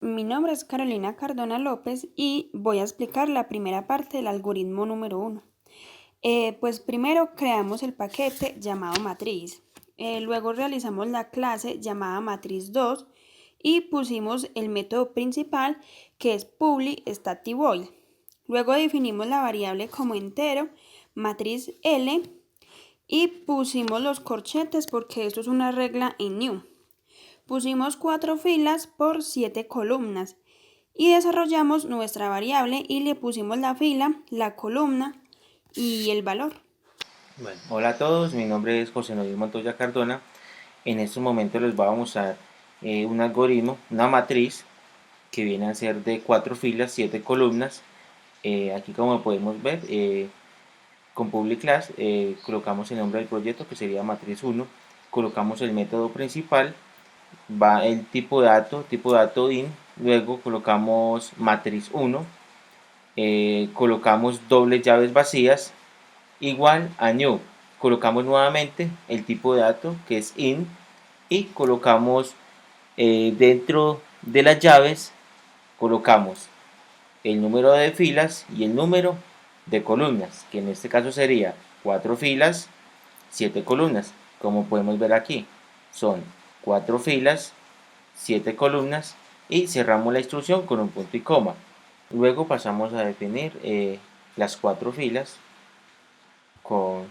Mi nombre es Carolina Cardona López y voy a explicar la primera parte del algoritmo número uno. Pues primero creamos el paquete llamado matriz. Luego realizamos la clase llamada matriz 2 y pusimos el método principal que es public static void. Luego definimos la variable como entero, matriz L, y pusimos los corchetes porque esto es una regla en new. Pusimos 4 filas por 7 columnas y desarrollamos nuestra variable y le pusimos la fila, la columna y el valor. Bueno, hola a todos, mi nombre es José Noel Montoya Cardona. En estos momentos les voy a mostrar un algoritmo, una matriz que viene a ser de 4 filas, 7 columnas. Aquí como podemos ver, con public class colocamos el nombre del proyecto que sería matriz 1, colocamos el método principal, va el tipo de dato in, luego colocamos matriz 1, colocamos dobles llaves vacías igual a new. Colocamos nuevamente el tipo de dato que es in y colocamos dentro de las llaves colocamos el número de filas y el número de columnas, que en este caso sería 4 filas, 7 columnas. Como podemos ver aquí, son 4 filas, 7 columnas y cerramos la instrucción con un punto y coma. Luego pasamos a definir las 4 filas con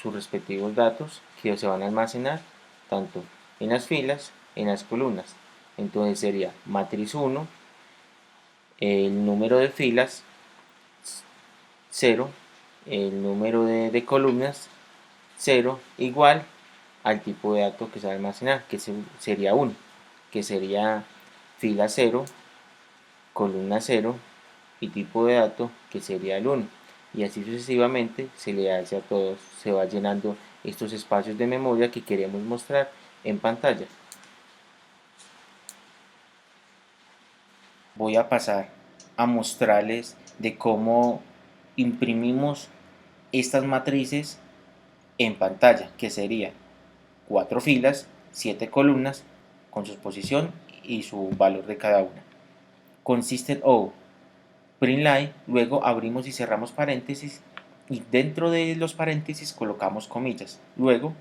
sus respectivos datos que se van a almacenar tanto en las filas, en las columnas. Entonces sería matriz 1, el número de filas 0, el número de columnas 0, igual al tipo de dato que se va a almacenar, que sería 1, que sería fila 0, columna 0 y tipo de dato que sería el 1. Y así sucesivamente se le hace a todos, se va llenando estos espacios de memoria que queremos mostrar en pantalla. Voy a pasar a mostrarles de cómo imprimimos estas matrices en pantalla, que sería 4 filas, 7 columnas con su posición y su valor de cada una. Consistent O, print line, luego abrimos y cerramos paréntesis y dentro de los paréntesis colocamos comillas. Luego,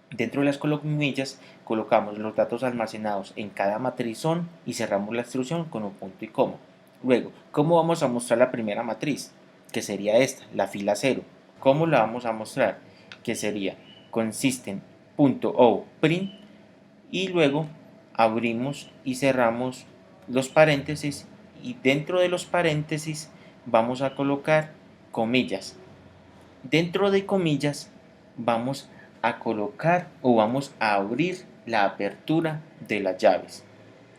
dentro de las comillas colocamos los datos almacenados en cada matrizón y cerramos la instrucción con un punto y coma. Luego, ¿cómo vamos a mostrar la primera matriz? Que sería esta, la fila 0. ¿Cómo la vamos a mostrar? Que sería consistent.o print y luego abrimos y cerramos los paréntesis y dentro de los paréntesis vamos a colocar comillas. Dentro de comillas vamos a colocar o vamos a abrir la apertura de las llaves.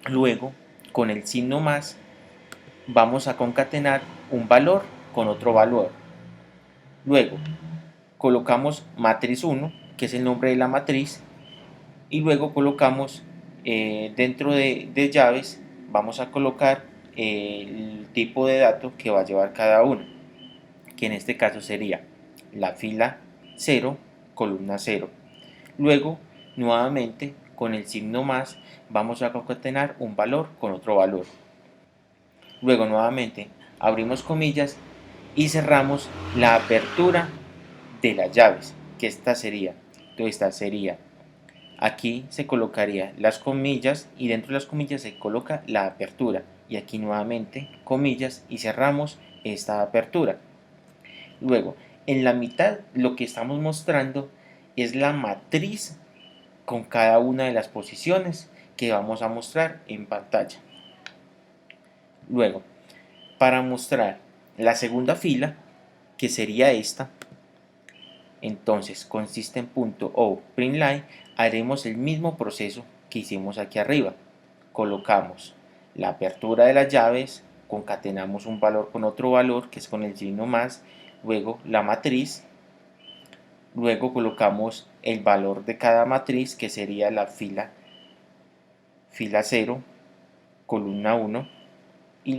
Luego, con el signo más, vamos a concatenar un valor con otro valor. Luego, colocamos matriz 1, que es el nombre de la matriz, y luego colocamos dentro de llaves, vamos a colocar el tipo de dato que va a llevar cada uno, que en este caso sería la fila 0, columna 0. Luego, nuevamente, con el signo más, vamos a concatenar un valor con otro valor. Luego, nuevamente, abrimos comillas y cerramos la apertura de las llaves, que esta sería, aquí se colocaría las comillas y dentro de las comillas se coloca la apertura. Y aquí nuevamente comillas y cerramos esta apertura. Luego, en la mitad lo que estamos mostrando es la matriz con cada una de las posiciones que vamos a mostrar en pantalla. Luego, para mostrar la segunda fila, que sería esta, entonces consiste en punto o printline, haremos el mismo proceso que hicimos aquí arriba. Colocamos la apertura de las llaves, concatenamos un valor con otro valor, que es con el signo más, luego la matriz, luego colocamos el valor de cada matriz, que sería la fila 0, columna 1, y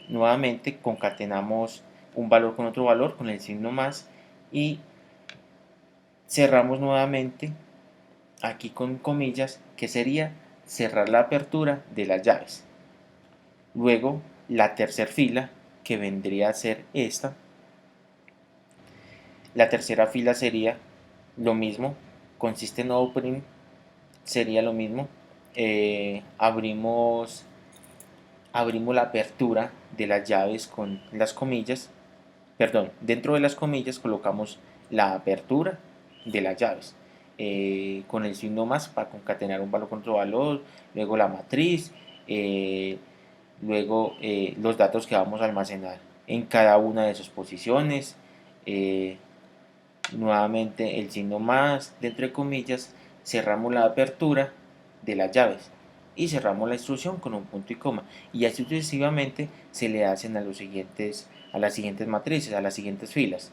nuevamente concatenamos un valor con otro valor, con el signo más, y cerramos nuevamente aquí con comillas, que sería cerrar la apertura de las llaves. Luego la tercera fila, que vendría a ser esta. La tercera fila sería lo mismo, consistent opening sería lo mismo. Abrimos la apertura de las llaves con las comillas, perdón, dentro de las comillas colocamos la apertura de las llaves, con el signo más para concatenar un valor con otro valor, luego la matriz, luego los datos que vamos a almacenar en cada una de sus posiciones, nuevamente el signo más, dentro de comillas, cerramos la apertura de las llaves y cerramos la instrucción con un punto y coma, y así sucesivamente se le hacen a las siguientes matrices, a las siguientes filas.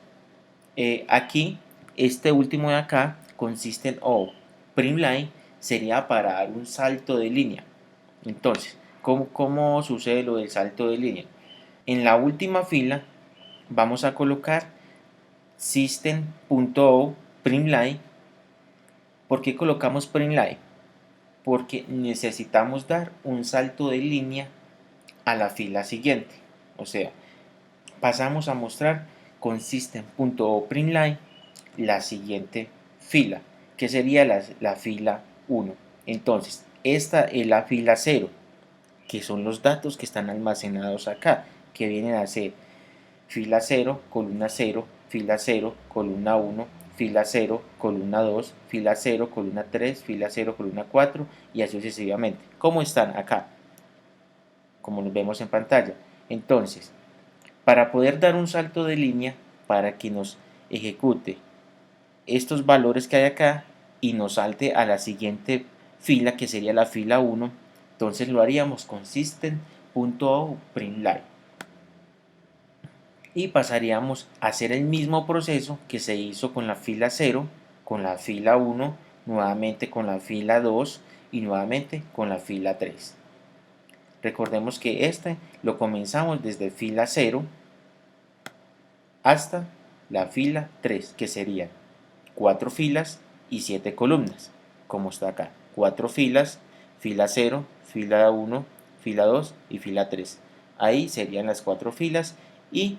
Aquí, este último de acá, consiste o print line, sería para dar un salto de línea. Entonces, ¿cómo sucede lo del salto de línea? En la última fila vamos a colocar system.out println. ¿Por qué colocamos println? Porque necesitamos dar un salto de línea a la fila siguiente. O sea, pasamos a mostrar con system.out println la siguiente fila, que sería la fila 1. Entonces, esta es la fila 0, que son los datos que están almacenados acá, que vienen a ser fila 0, columna 0, fila 0, columna 1, fila 0, columna 2, fila 0, columna 3, fila 0, columna 4 y así sucesivamente. ¿Cómo están acá? Como los vemos en pantalla. Entonces, para poder dar un salto de línea para que nos ejecute estos valores que hay acá y nos salte a la siguiente fila, que sería la fila 1, entonces lo haríamos con system.out.println y pasaríamos a hacer el mismo proceso que se hizo con la fila 0, con la fila 1, nuevamente con la fila 2 y nuevamente con la fila 3. Recordemos que este lo comenzamos desde fila 0 hasta la fila 3, que serían 4 filas y 7 columnas, como está acá. 4 filas, fila 0, fila 1, fila 2 y fila 3. Ahí serían las 4 filas y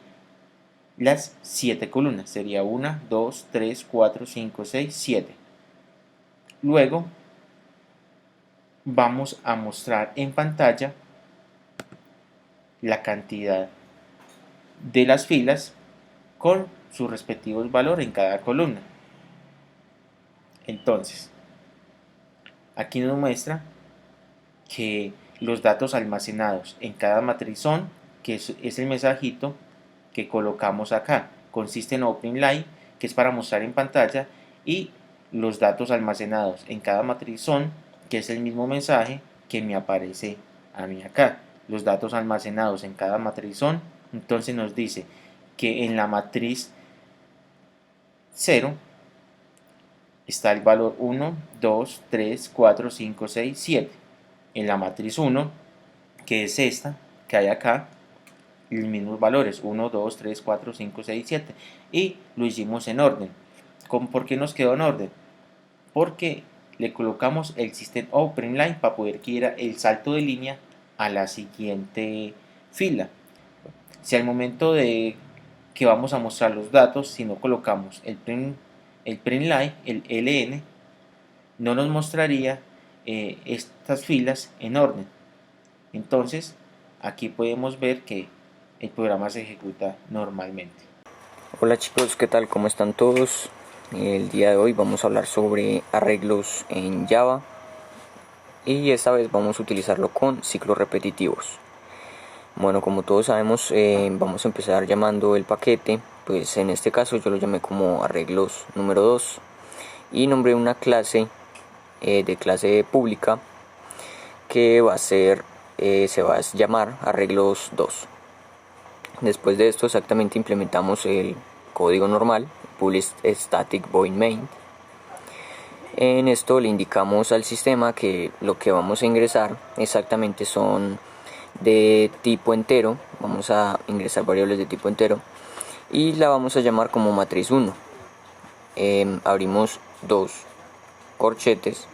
las 7 columnas. Sería 1, 2, 3, 4, 5, 6, 7. Luego vamos a mostrar en pantalla la cantidad de las filas con sus respectivos valores en cada columna. Entonces, aquí nos muestra que los datos almacenados en cada matriz son, que es el mensajito que colocamos acá, consiste en openLine, que es para mostrar en pantalla, y los datos almacenados en cada matriz son, que es el mismo mensaje que me aparece a mí acá. Los datos almacenados en cada matriz son, entonces nos dice que en la matriz 0 está el valor 1, 2, 3, 4, 5, 6, 7. En la matriz 1, que es esta que hay acá, los mismos valores 1, 2, 3, 4, 5, 6, 7, y lo hicimos en orden. ¿Por qué nos quedó en orden? Porque le colocamos el system.out println para poder que diera el salto de línea a la siguiente fila. Si al momento de que vamos a mostrar los datos, si no colocamos el println, el ln, no nos mostraría estas filas en orden. Entonces, aquí podemos ver que el programa se ejecuta normalmente. Hola chicos, ¿qué tal? ¿Cómo están todos? El día de hoy vamos a hablar sobre arreglos en Java y esta vez vamos a utilizarlo con ciclos repetitivos. Bueno, como todos sabemos, vamos a empezar llamando el paquete, pues en este caso yo lo llamé como arreglos número 2 y nombré una clase de clase pública que va a ser, se va a llamar arreglos 2. Después de esto exactamente implementamos el código normal, public static void main. En esto le indicamos al sistema que lo que vamos a ingresar exactamente son de tipo entero. Vamos a ingresar variables de tipo entero y la vamos a llamar como matriz 1. Abrimos dos corchetes,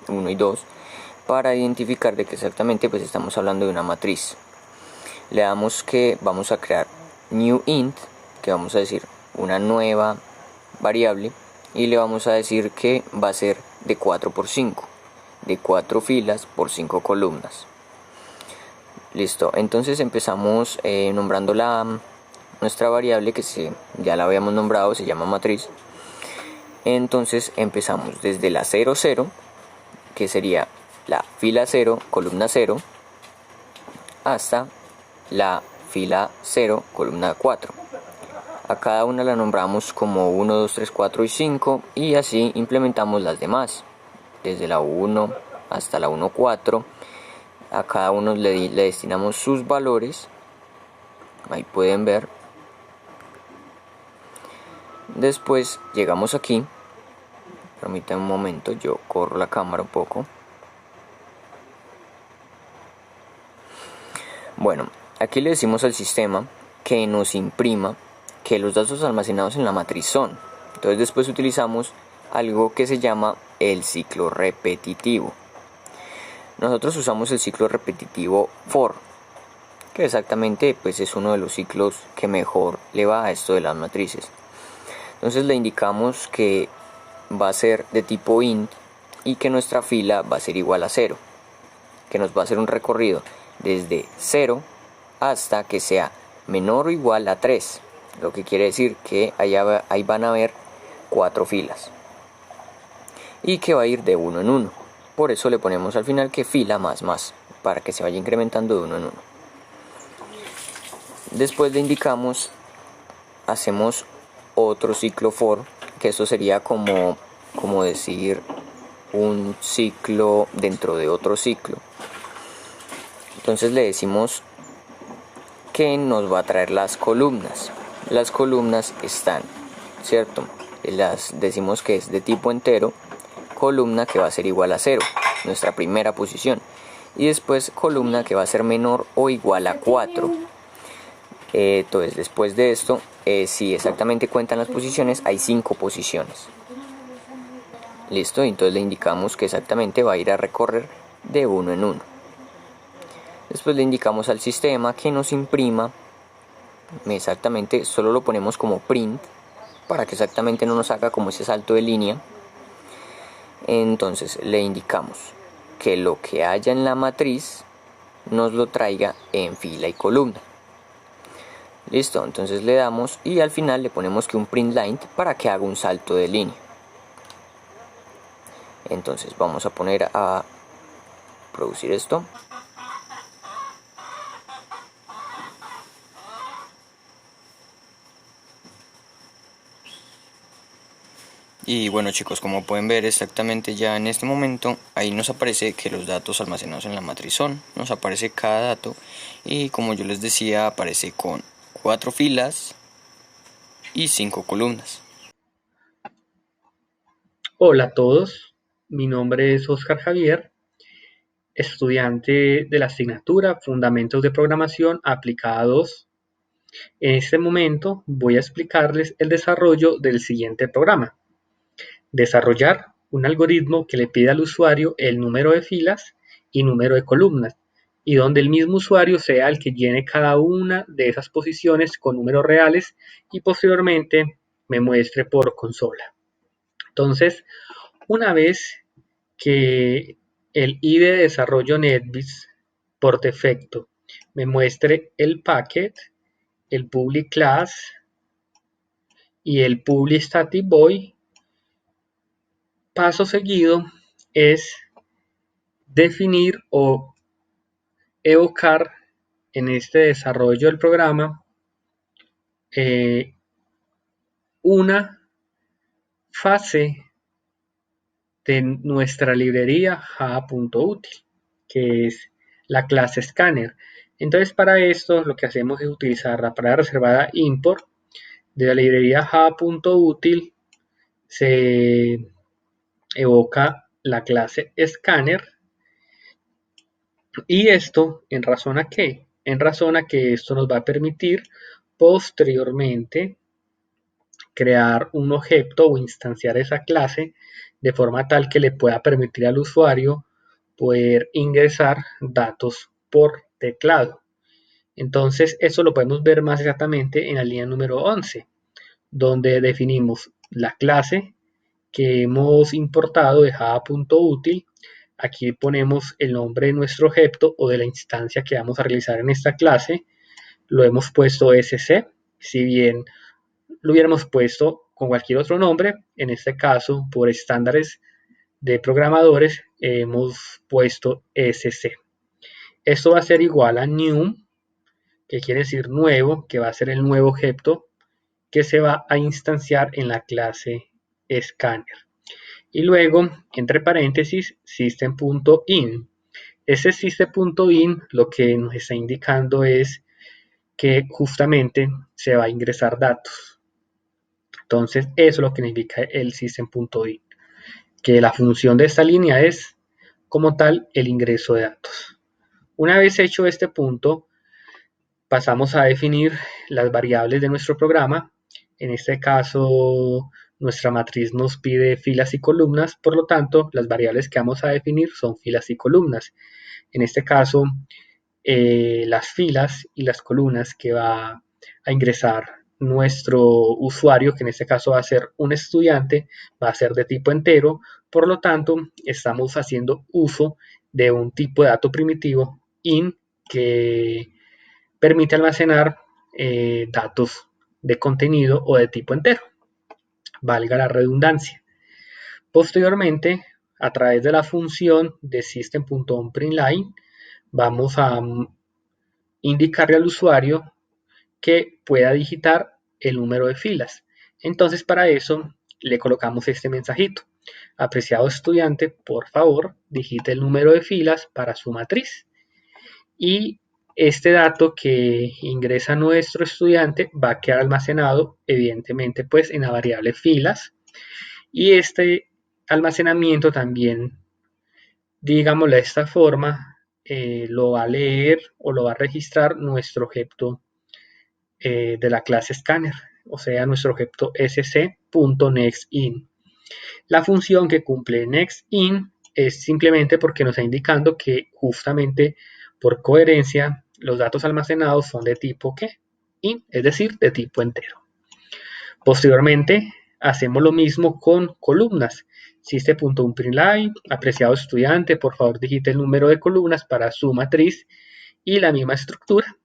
1 y 2, para identificar de que exactamente pues estamos hablando de una matriz. le damos que vamos a crear new int, que vamos a decir una nueva variable, y le vamos a decir que va a ser de 4 por 5, de 4 filas por 5 columnas. Listo, entonces empezamos nombrando nuestra variable que ya la habíamos nombrado, se llama matriz. Entonces empezamos desde la 0, 0, que sería la fila 0, columna 0, hasta la fila 0, columna 4. A cada una la nombramos como 1, 2, 3, 4 y 5, y así implementamos las demás, desde la 1 hasta la 1, 4. A cada uno le destinamos sus valores, ahí pueden ver. Después llegamos aquí, permítanme un momento, yo corro la cámara un poco. Bueno, aquí le decimos al sistema que nos imprima que los datos almacenados en la matriz son. Entonces después utilizamos algo que se llama el ciclo repetitivo. Nosotros usamos el ciclo repetitivo for, que exactamente pues es uno de los ciclos que mejor le va a esto de las matrices. Entonces le indicamos que va a ser de tipo int y que nuestra fila va a ser igual a 0, que nos va a hacer un recorrido desde 0 hasta que sea menor o igual a 3, lo que quiere decir que ahí van a haber 4 filas y que va a ir de 1 en 1. Por eso le ponemos al final que fila más más, para que se vaya incrementando de 1 en 1. Después le indicamos, hacemos otro ciclo for, que esto sería como decir un ciclo dentro de otro ciclo. Entonces le decimos que nos va a traer las columnas. Las columnas están, ¿cierto? Las decimos que es de tipo entero, columna que va a ser igual a 0, nuestra primera posición, y después columna que va a ser menor o igual a 4. Entonces después de esto, si exactamente cuentan las posiciones, hay 5 posiciones. Listo, entonces le indicamos que exactamente va a ir a recorrer de 1 en 1. Después le indicamos al sistema que nos imprima, exactamente, solo lo ponemos como print, para que exactamente no nos haga como ese salto de línea. Entonces le indicamos que lo que haya en la matriz nos lo traiga en fila y columna. Listo, entonces le damos y al final le ponemos que un print line para que haga un salto de línea. Entonces vamos a poner a producir esto. Y bueno chicos, como pueden ver exactamente ya en este momento, ahí nos aparece que los datos almacenados en la matriz son, nos aparece cada dato y como yo les decía aparece con 4 filas y 5 columnas. Hola a todos, mi nombre es Oscar Javier, estudiante de la asignatura Fundamentos de Programación Aplicada 2. En este momento voy a explicarles el desarrollo del siguiente programa. Desarrollar un algoritmo que le pida al usuario el número de filas y número de columnas, y donde el mismo usuario sea el que llene cada una de esas posiciones con números reales y posteriormente me muestre por consola. Entonces, una vez que el IDE de desarrollo NetBeans por defecto me muestre el packet, el public class y el public static void, paso seguido es definir o evocar en este desarrollo del programa una fase de nuestra librería java.util, que es la clase scanner. Entonces para esto lo que hacemos es utilizar la palabra reservada import de la librería java.util, se evoca la clase scanner y esto en razón a qué? En razón a que esto nos va a permitir posteriormente crear un objeto o instanciar esa clase de forma tal que le pueda permitir al usuario poder ingresar datos por teclado. Entonces, eso lo podemos ver más exactamente en la línea número 11, donde definimos la clase que hemos importado de java.util. Aquí ponemos el nombre de nuestro objeto o de la instancia que vamos a realizar en esta clase. Lo hemos puesto sc. Si bien lo hubiéramos puesto con cualquier otro nombre, en este caso, por estándares de programadores, hemos puesto sc. Esto va a ser igual a new, que quiere decir nuevo, que va a ser el nuevo objeto que se va a instanciar en la clase scanner. Y luego, entre paréntesis, system.in. Ese system.in lo que nos está indicando es que justamente se va a ingresar datos. Entonces, eso es lo que indica el system.in, que la función de esta línea es, como tal, el ingreso de datos. Una vez hecho este punto, pasamos a definir las variables de nuestro programa. En este caso, nuestra matriz nos pide filas y columnas, por lo tanto, las variables que vamos a definir son filas y columnas. En este caso, las filas y las columnas que va a ingresar nuestro usuario, que en este caso va a ser un estudiante, va a ser de tipo entero, por lo tanto, estamos haciendo uso de un tipo de dato primitivo int que permite almacenar datos de contenido o de tipo entero, valga la redundancia. Posteriormente, a través de la función de system.onPrintLine, vamos a indicarle al usuario que pueda digitar el número de filas. Entonces, para eso le colocamos este mensajito: apreciado estudiante, por favor, digite el número de filas para su matriz. Y este dato que ingresa nuestro estudiante va a quedar almacenado, evidentemente, pues en la variable filas. Y este almacenamiento también, digámoslo de esta forma, lo va a leer o lo va a registrar nuestro objeto de la clase scanner, o sea, nuestro objeto sc.nextIn. La función que cumple nextIn es simplemente porque nos está indicando que justamente por coherencia los datos almacenados son de tipo ¿qué? Int, es decir, de tipo entero. Posteriormente hacemos lo mismo con columnas. System.onPrintLine, apreciado estudiante, por favor digite el número de columnas para su matriz, y la misma estructura,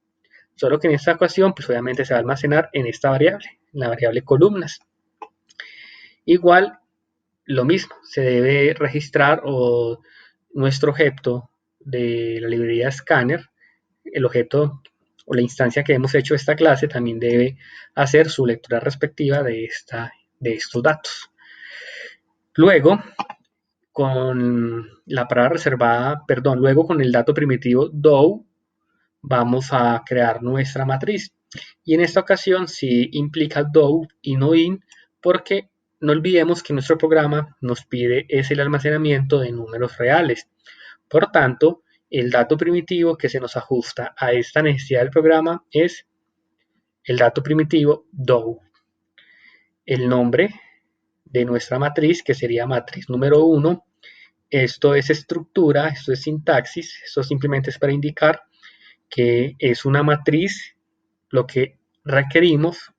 solo que en esta ocasión pues obviamente se va a almacenar en esta variable, en la variable columnas. Igual, lo mismo, se debe registrar nuestro objeto de la librería Scanner, el objeto o la instancia que hemos hecho de esta clase también debe hacer su lectura respectiva de estos datos. Luego, con la palabra reservada, luego con el dato primitivo DOW, vamos a crear nuestra matriz. Y en esta ocasión sí implica DOW y no IN, porque no olvidemos que nuestro programa nos pide es el almacenamiento de números reales. Por tanto, el dato primitivo que se nos ajusta a esta necesidad del programa es el dato primitivo DOW. El nombre de nuestra matriz, que sería matriz número 1, esto es estructura, esto es sintaxis, esto simplemente es para indicar que es una matriz lo que requerimos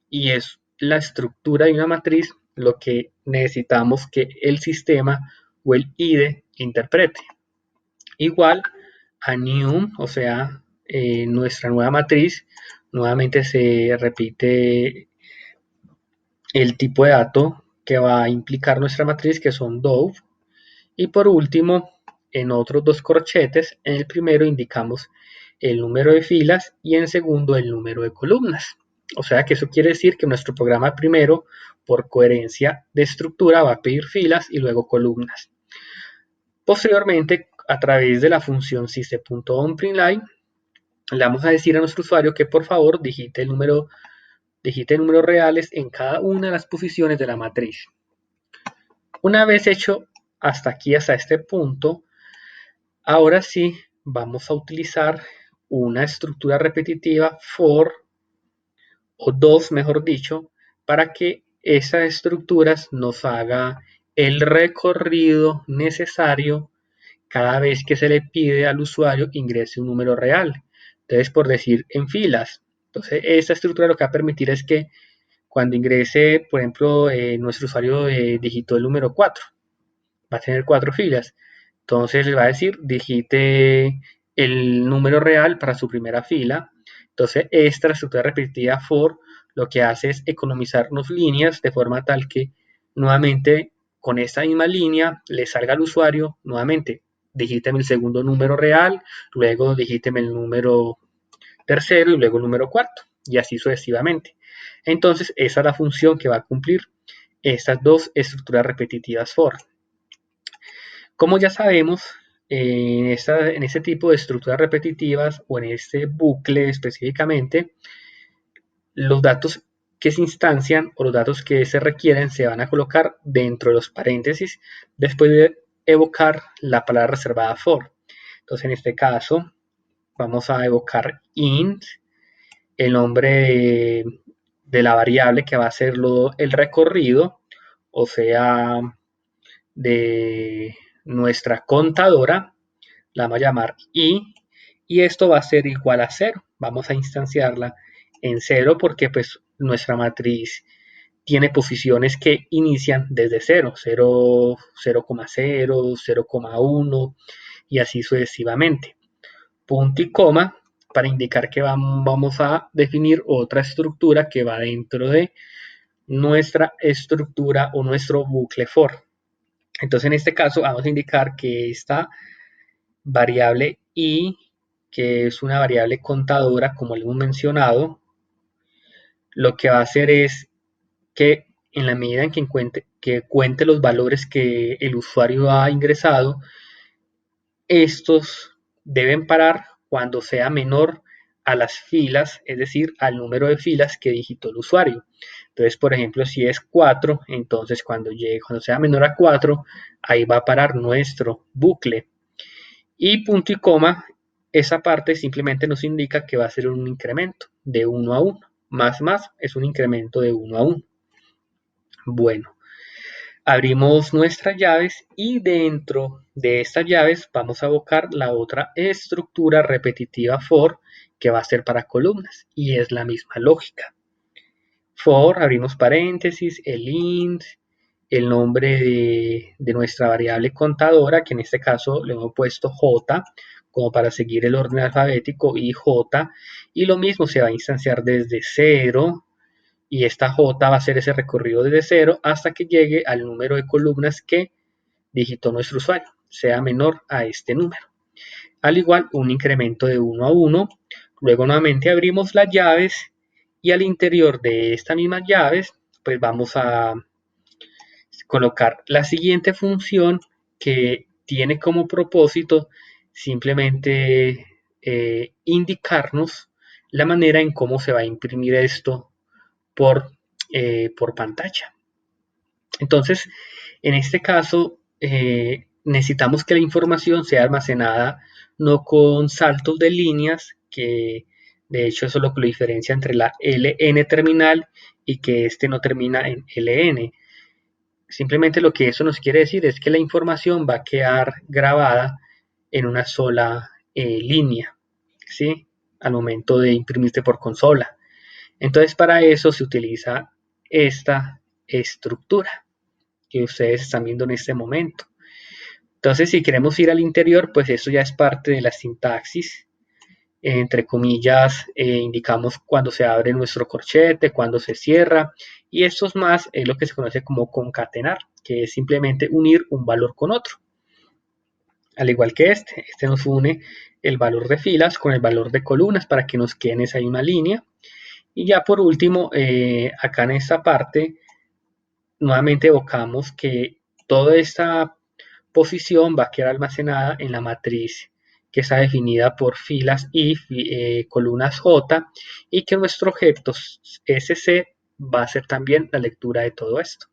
y es la estructura de una matriz lo que necesitamos que el sistema o el IDE interprete. Igual a new, o sea, nuestra nueva matriz, nuevamente se repite el tipo de dato que va a implicar nuestra matriz, que son DOW. Y por último, en otros dos corchetes, en el primero indicamos el número de filas y en segundo el número de columnas. O sea que eso quiere decir que nuestro programa primero, por coherencia de estructura, va a pedir filas y luego columnas. Posteriormente, a través de la función system.onPrintLine, le vamos a decir a nuestro usuario que por favor digite números reales en cada una de las posiciones de la matriz. Una vez hecho hasta aquí, hasta este punto, ahora sí vamos a utilizar una estructura repetitiva for, o dos mejor dicho, para que esas estructuras nos haga el recorrido necesario cada vez que se le pide al usuario ingrese un número real. Entonces, por decir, en filas. Entonces, esta estructura lo que va a permitir es que cuando ingrese, por ejemplo, nuestro usuario digitó el número 4, va a tener 4 filas. Entonces le va a decir, digite el número real para su primera fila. Entonces esta estructura repetitiva for lo que hace es economizarnos líneas de forma tal que nuevamente con esta misma línea le salga al usuario nuevamente, digíteme el segundo número real, luego digíteme el número tercero y luego el número cuarto, y así sucesivamente. Entonces esa es la función que va a cumplir estas dos estructuras repetitivas for. Como ya sabemos, en este tipo de estructuras repetitivas o en este bucle específicamente, los datos que se instancian o los datos que se requieren se van a colocar dentro de los paréntesis después de evocar la palabra reservada for. Entonces, en este caso, vamos a evocar int, el nombre de la variable que va a ser el recorrido, o sea, de nuestra contadora, la vamos a llamar y esto va a ser igual a 0. Vamos a instanciarla en 0 porque pues nuestra matriz tiene posiciones que inician desde 0, 0, 0,0, 0,1 y así sucesivamente. Punto y coma para indicar que vamos a definir otra estructura que va dentro de nuestra estructura o nuestro bucle for. Entonces en este caso vamos a indicar que esta variable i, que es una variable contadora, como le hemos mencionado, lo que va a hacer es que en la medida en que cuente los valores que el usuario ha ingresado, estos deben parar cuando sea menor a las filas, es decir, al número de filas que digitó el usuario. Entonces, por ejemplo, si es 4, entonces cuando sea menor a 4, ahí va a parar nuestro bucle. Y punto y coma, esa parte simplemente nos indica que va a ser un incremento de 1 a 1. Más es un incremento de 1 a 1. Bueno, abrimos nuestras llaves y dentro de estas llaves vamos a evocar la otra estructura repetitiva for que va a ser para columnas y es la misma lógica. For, abrimos paréntesis, el int, el nombre de nuestra variable contadora, que en este caso le hemos puesto j, como para seguir el orden alfabético, y j, y lo mismo se va a instanciar desde 0, y esta j va a hacer ese recorrido desde 0 hasta que llegue al número de columnas que digitó nuestro usuario, sea menor a este número. Al igual, un incremento de 1 a 1, luego nuevamente abrimos las llaves, y al interior de estas mismas llaves, pues vamos a colocar la siguiente función que tiene como propósito simplemente indicarnos la manera en cómo se va a imprimir esto por pantalla. Entonces, en este caso, necesitamos que la información sea almacenada no con saltos de líneas, que de hecho eso es lo que lo diferencia entre la LN terminal y que este no termina en LN. Simplemente lo que eso nos quiere decir es que la información va a quedar grabada en una sola línea, ¿sí? Al momento de imprimirse por consola. Entonces, para eso se utiliza esta estructura que ustedes están viendo en este momento. Entonces, si queremos ir al interior, pues eso ya es parte de la sintaxis. Entre comillas, indicamos cuando se abre nuestro corchete, cuando se cierra, y esto es más es lo que se conoce como concatenar, que es simplemente unir un valor con otro. Al igual que este nos une el valor de filas con el valor de columnas para que nos quede en esa misma línea. Y ya por último, acá en esta parte, nuevamente evocamos que toda esta posición va a quedar almacenada en la matriz que está definida por filas y columnas J, y que nuestro objeto SC va a hacer también la lectura de todo esto.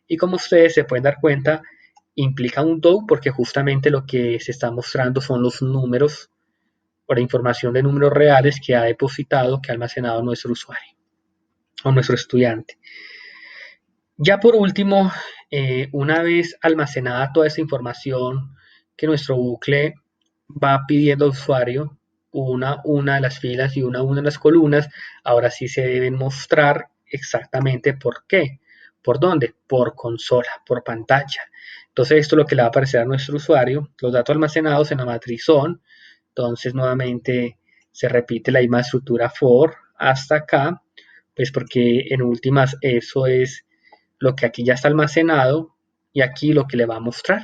Y como ustedes se pueden dar cuenta, implica un do porque justamente lo que se está mostrando son los números o la información de números reales que ha depositado, que ha almacenado nuestro usuario o nuestro estudiante. Ya por último, una vez almacenada toda esa información que nuestro bucle va pidiendo al usuario, una de las filas y una de las columnas, ahora sí se deben mostrar exactamente por qué. ¿Por dónde? Por consola, por pantalla. Entonces esto es lo que le va a aparecer a nuestro usuario. Los datos almacenados en la matriz son, entonces nuevamente se repite la misma estructura for hasta acá, pues porque en últimas eso es lo que aquí ya está almacenado y aquí lo que le va a mostrar.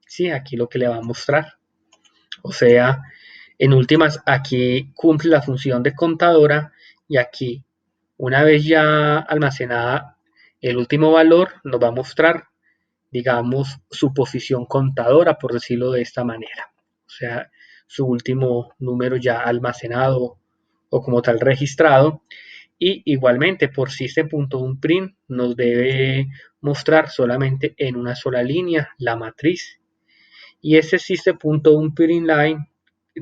Sí, aquí lo que le va a mostrar. O sea, en últimas aquí cumple la función de contadora y aquí, una vez ya almacenada el último valor, nos va a mostrar, digamos, su posición contadora, por decirlo de esta manera. O sea, su último número ya almacenado o como tal registrado. Y igualmente por system.unprint nos debe mostrar solamente en una sola línea la matriz. Y ese system.unprintLine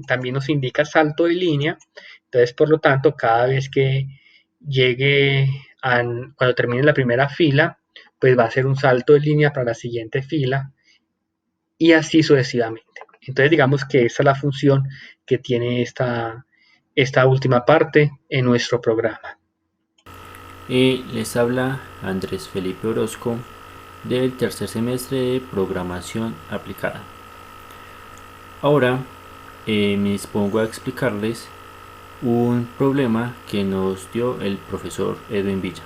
también nos indica salto de línea. Entonces, por lo tanto, cada vez que llegue cuando termine la primera fila, pues va a ser un salto de línea para la siguiente fila y así sucesivamente. Entonces, digamos que esa es la función que tiene esta última parte en nuestro programa. Les habla Andrés Felipe Orozco del tercer semestre de Programación Aplicada. Ahora me dispongo a explicarles un problema que nos dio el profesor Edwin Villa,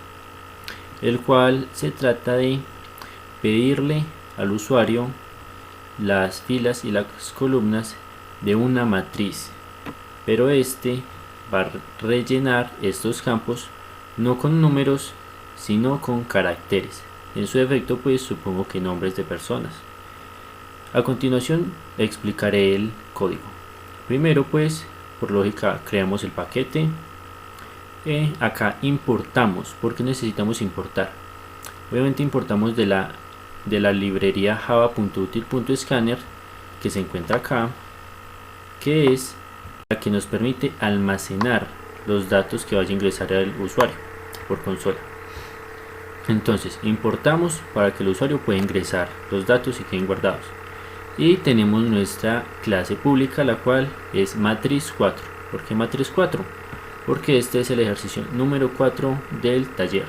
el cual se trata de pedirle al usuario las filas y las columnas de una matriz, pero este va a rellenar estos campos no con números sino con caracteres, en su defecto pues supongo que nombres de personas. A continuación explicaré el código. Primero pues por lógica creamos el paquete. Acá importamos, porque necesitamos importar. Obviamente importamos de la librería java.util.scanner que se encuentra acá, que es la que nos permite almacenar los datos que vaya a ingresar al usuario por consola. Entonces importamos para que el usuario pueda ingresar los datos y queden guardados. Y tenemos nuestra clase pública, la cual es matriz 4. ¿Por qué matriz 4? Porque este es el ejercicio número 4 del taller.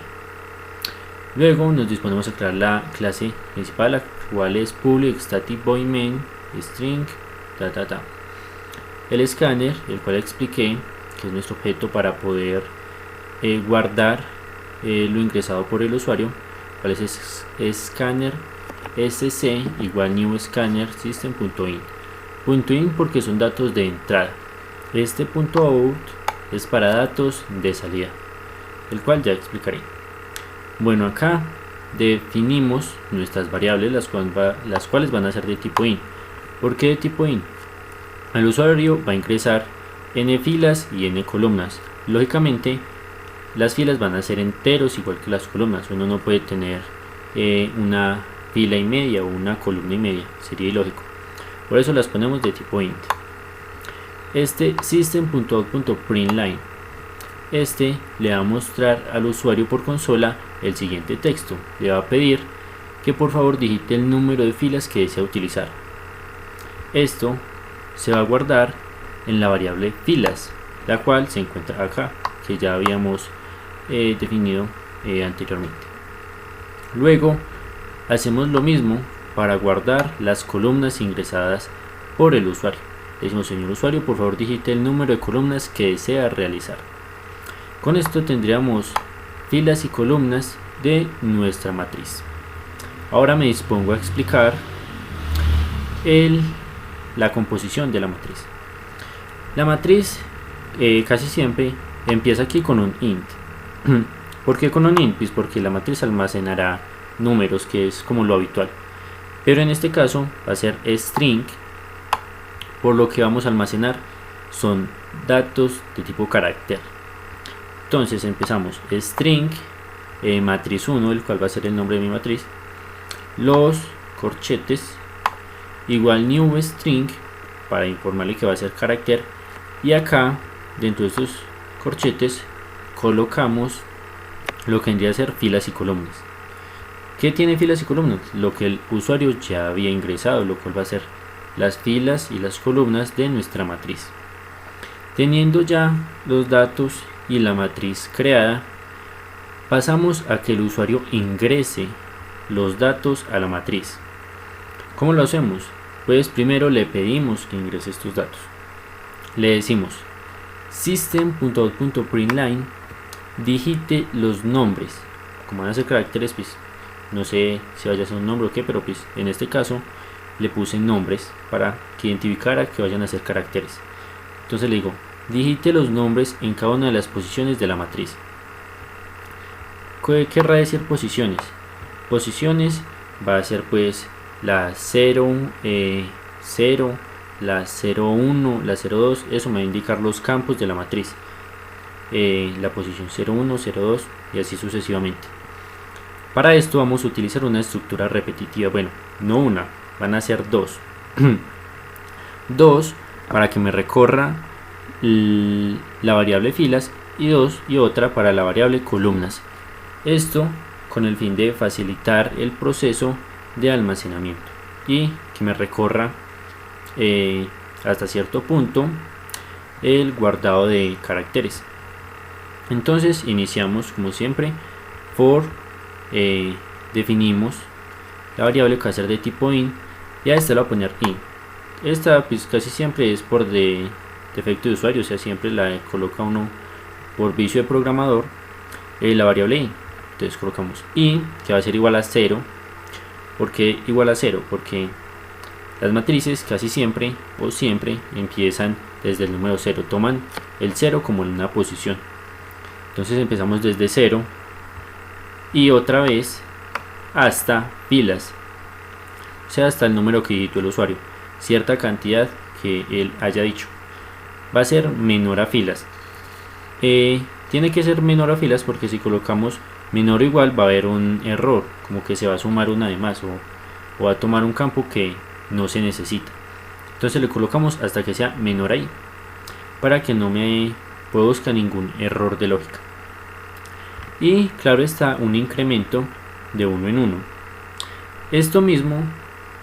Luego nos disponemos a crear la clase principal, la cual es public static void main string el escáner, el cual expliqué que es nuestro objeto para poder guardar lo ingresado por el usuario, cuál es scanner sc igual new scanner system.in. .in porque son datos de entrada. Este .out es para datos de salida, el cual ya explicaré. Bueno, acá definimos nuestras variables, las cuales van a ser de tipo int. ¿Por qué de tipo int? El usuario va a ingresar n filas y n columnas. Lógicamente las filas van a ser enteros igual que las columnas. Uno no puede tener una fila y media o una columna y media, sería ilógico. Por eso las ponemos de tipo int. Este system.out.println, este le va a mostrar al usuario por consola el siguiente texto. Le va a pedir que por favor digite el número de filas que desea utilizar. Esto se va a guardar en la variable filas, la cual se encuentra acá, que ya habíamos definido anteriormente. Luego hacemos lo mismo para guardar las columnas ingresadas por el usuario. Decimos, señor usuario, por favor digite el número de columnas que desea realizar. Con esto tendríamos filas y columnas de nuestra matriz. Ahora me dispongo a explicar la composición de la matriz. La matriz casi siempre empieza aquí con un int. ¿Por qué con un int? Pues porque la matriz almacenará números, que es como lo habitual, pero en este caso va a ser string, por lo que vamos a almacenar son datos de tipo carácter. Entonces empezamos string matriz 1, el cual va a ser el nombre de mi matriz, los corchetes igual new string para informarle que va a ser carácter, y acá dentro de estos corchetes colocamos lo que vendría a ser filas y columnas. ¿Qué tiene filas y columnas? Lo que el usuario ya había ingresado, lo cual va a ser las filas y las columnas de nuestra matriz. Teniendo ya los datos y la matriz creada, pasamos a que el usuario ingrese los datos a la matriz. ¿Cómo lo hacemos? Pues primero le pedimos que ingrese estos datos. Le decimos system.out.println digite los nombres. Como van a ser caracteres, pues no sé si vaya a ser un nombre o qué, pero pues en este caso le puse nombres para que identificara que vayan a ser caracteres. Entonces le digo, digite los nombres en cada una de las posiciones de la matriz. ¿Qué querrá decir posiciones? Posiciones va a ser pues la 0, 0, la 01, la 02, eso me va a indicar los campos de la matriz. La posición 01, 02 y así sucesivamente. Para esto vamos a utilizar una estructura repetitiva, bueno, no una, van a ser dos. Dos para que me recorra la variable filas y otra para la variable columnas. Esto con el fin de facilitar el proceso de almacenamiento y que me recorra hasta cierto punto el guardado de caracteres. Entonces iniciamos como siempre for, definimos la variable que va a ser de tipo int y a esta le voy a poner int. Esta pues casi siempre es por defecto de usuario, o sea siempre la coloca uno por vicio de programador, la variable int. Entonces colocamos int que va a ser igual a 0. ¿Por qué igual a 0? Porque las matrices casi siempre o siempre empiezan desde el número 0, toman el 0 como en una posición. Entonces empezamos desde 0 y otra vez hasta filas, o sea hasta el número que digitó el usuario, cierta cantidad que él haya dicho. Va a ser menor a filas. Tiene que ser menor a filas porque si colocamos menor o igual va a haber un error, como que se va a sumar una de más o va a tomar un campo que no se necesita. Entonces le colocamos hasta que sea menor ahí para que no me produzca ningún error de lógica. Y claro está, un incremento de 1 en 1. Esto mismo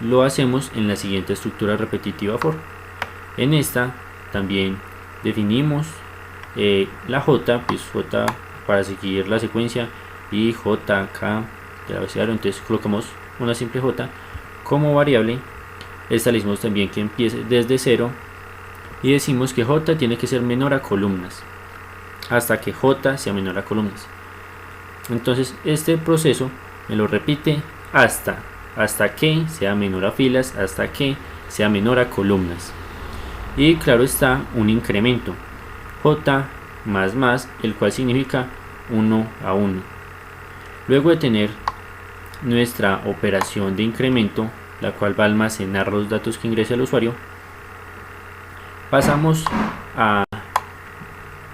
lo hacemos en la siguiente estructura repetitiva for. En esta también definimos la j, pues j para seguir la secuencia, y j, k del abecedario. Entonces colocamos una simple j como variable. Establecimos también que empiece desde 0 y decimos que j tiene que ser menor a columnas hasta que j sea menor a columnas. Entonces este proceso me lo repite hasta que sea menor a filas, hasta que sea menor a columnas. Y claro está, un incremento j más, el cual significa 1 a 1. Luego de tener nuestra operación de incremento, la cual va a almacenar los datos que ingrese el usuario, pasamos a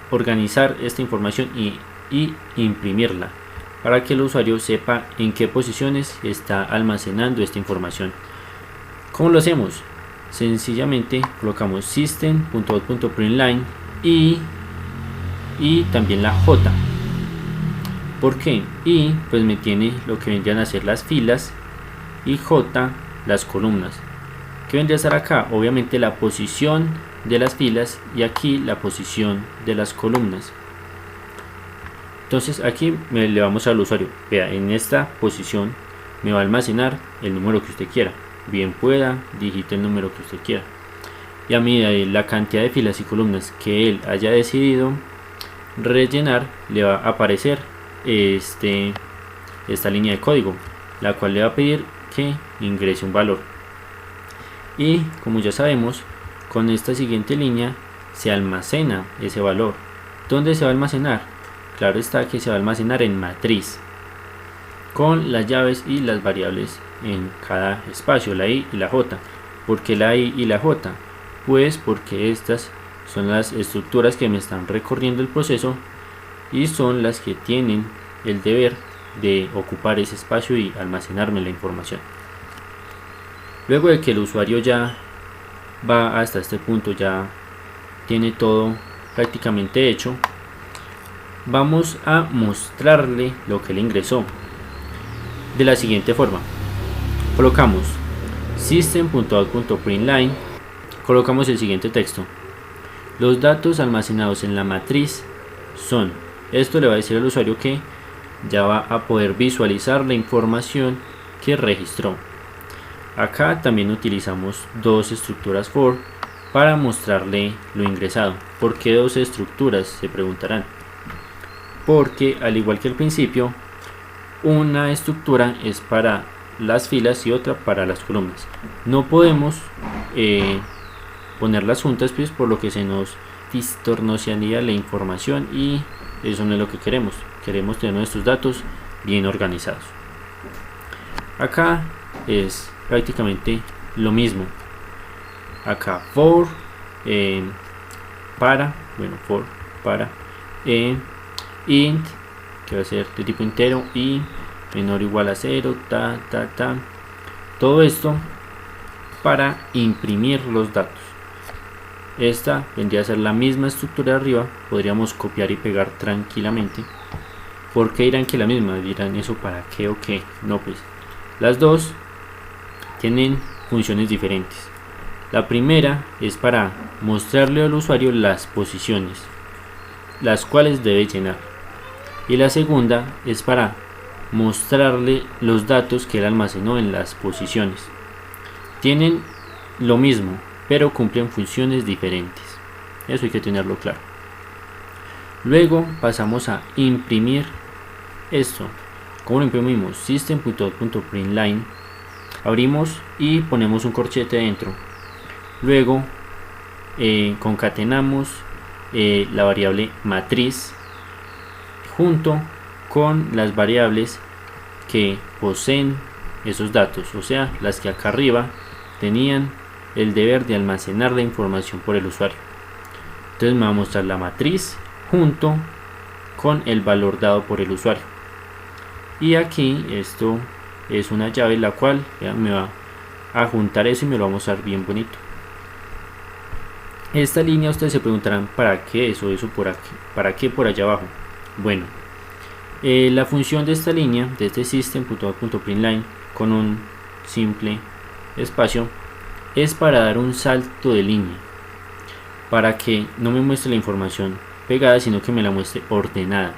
organizar esta información y imprimirla para que el usuario sepa en qué posiciones está almacenando esta información. ¿Cómo lo hacemos? Sencillamente colocamos system.out.println y también la j. ¿Por qué? Y pues me tiene lo que vendrían a ser las filas y j las columnas. ¿Qué vendría a estar acá? Obviamente la posición de las filas y aquí la posición de las columnas. Entonces aquí le vamos al usuario, vea, en esta posición me va a almacenar el número que usted quiera, bien pueda, digite el número que usted quiera, y a medida de la cantidad de filas y columnas que él haya decidido rellenar, le va a aparecer esta línea de código, la cual le va a pedir que ingrese un valor. Y como ya sabemos, con esta siguiente línea se almacena ese valor. ¿Dónde se va a almacenar? Claro está que se va a almacenar en matriz, con las llaves y las variables en cada espacio, la i y la j. ¿Por qué la i y la j? Pues porque estas son las estructuras que me están recorriendo el proceso y son las que tienen el deber de ocupar ese espacio y almacenarme la información. Luego de que el usuario ya va hasta este punto, ya tiene todo prácticamente hecho, vamos a mostrarle lo que le ingresó de la siguiente forma. Colocamos system.out.println, colocamos el siguiente texto: Los datos almacenados en la matriz son, esto le va a decir al usuario que ya va a poder visualizar la información que registró. Acá también utilizamos dos estructuras for para mostrarle lo ingresado. ¿Por qué dos estructuras? Se preguntarán. Porque al igual que al principio, una estructura es para las filas y otra para las columnas. No podemos ponerlas juntas, pues, por lo que se nos distorsionaría la información y eso no es lo que queremos. Queremos tener nuestros datos bien organizados. Acá es prácticamente lo mismo. Acá for para int, que va a ser de tipo entero, y menor o igual a 0, todo esto para imprimir los datos. Esta vendría a ser la misma estructura de arriba, podríamos copiar y pegar tranquilamente. ¿Por qué dirán que la misma? Dirán, ¿eso para qué o qué? No, pues las dos tienen funciones diferentes. La primera es para mostrarle al usuario las posiciones, las cuales debe llenar. Y la segunda es para mostrarle los datos que él almacenó en las posiciones. Tienen lo mismo, pero cumplen funciones diferentes. Eso hay que tenerlo claro. Luego pasamos a imprimir esto. ¿Cómo lo imprimimos? System.out.println, abrimos y ponemos un corchete dentro. Luego concatenamos la variable matriz junto con las variables que poseen esos datos, o sea, las que acá arriba tenían el deber de almacenar la información por el usuario. Entonces me va a mostrar la matriz junto con el valor dado por el usuario. Y aquí esto es una llave la cual ya me va a juntar eso y me lo va a mostrar bien bonito. Esta línea ustedes se preguntarán ¿para qué eso por aquí? ¿Para qué por allá abajo? Bueno, la función de esta línea, de este system.out.println con un simple espacio, es para dar un salto de línea, para que no me muestre la información pegada, sino que me la muestre ordenada.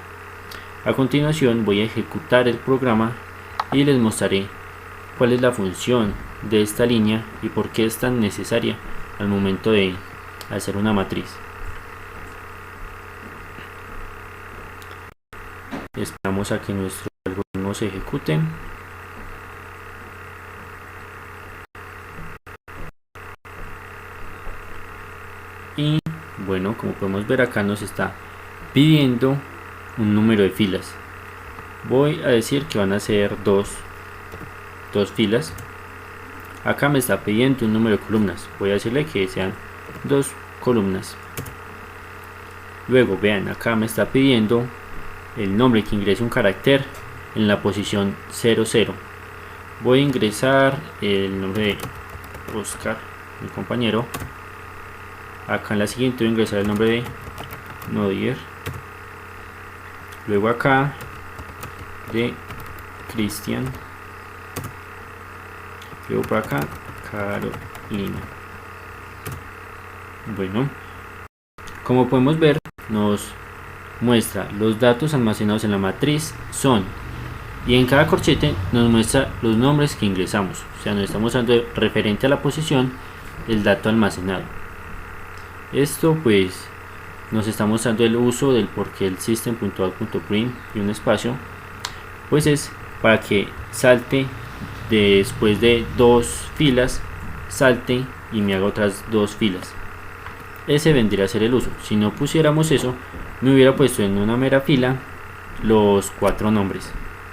A continuación voy a ejecutar el programa y les mostraré cuál es la función de esta línea y por qué es tan necesaria al momento de hacer una matriz. Esperamos a que nuestro algoritmo se ejecute. Y bueno, como podemos ver acá nos está pidiendo un número de filas. Voy a decir que van a ser dos filas. Acá me está pidiendo un número de columnas. Voy a decirle que sean 2 columnas. Luego vean, acá me está pidiendo el nombre, que ingrese un carácter en la posición 00. Voy a ingresar el nombre de Oscar, mi compañero. Acá en la siguiente voy a ingresar el nombre de Nodier. Luego acá de Cristian. Luego por acá Carolina. Bueno, como podemos ver, nos muestra los datos almacenados en la matriz son, y en cada corchete nos muestra los nombres que ingresamos, o sea, nos estamos dando referente a la posición el dato almacenado. Esto pues nos está mostrando el uso del porqué el system.out.print y un espacio, pues es para que salte después de 2 filas, salte y me haga otras 2 filas. Ese vendría a ser el uso. Si no pusiéramos eso, me hubiera puesto en una mera fila los 4 nombres.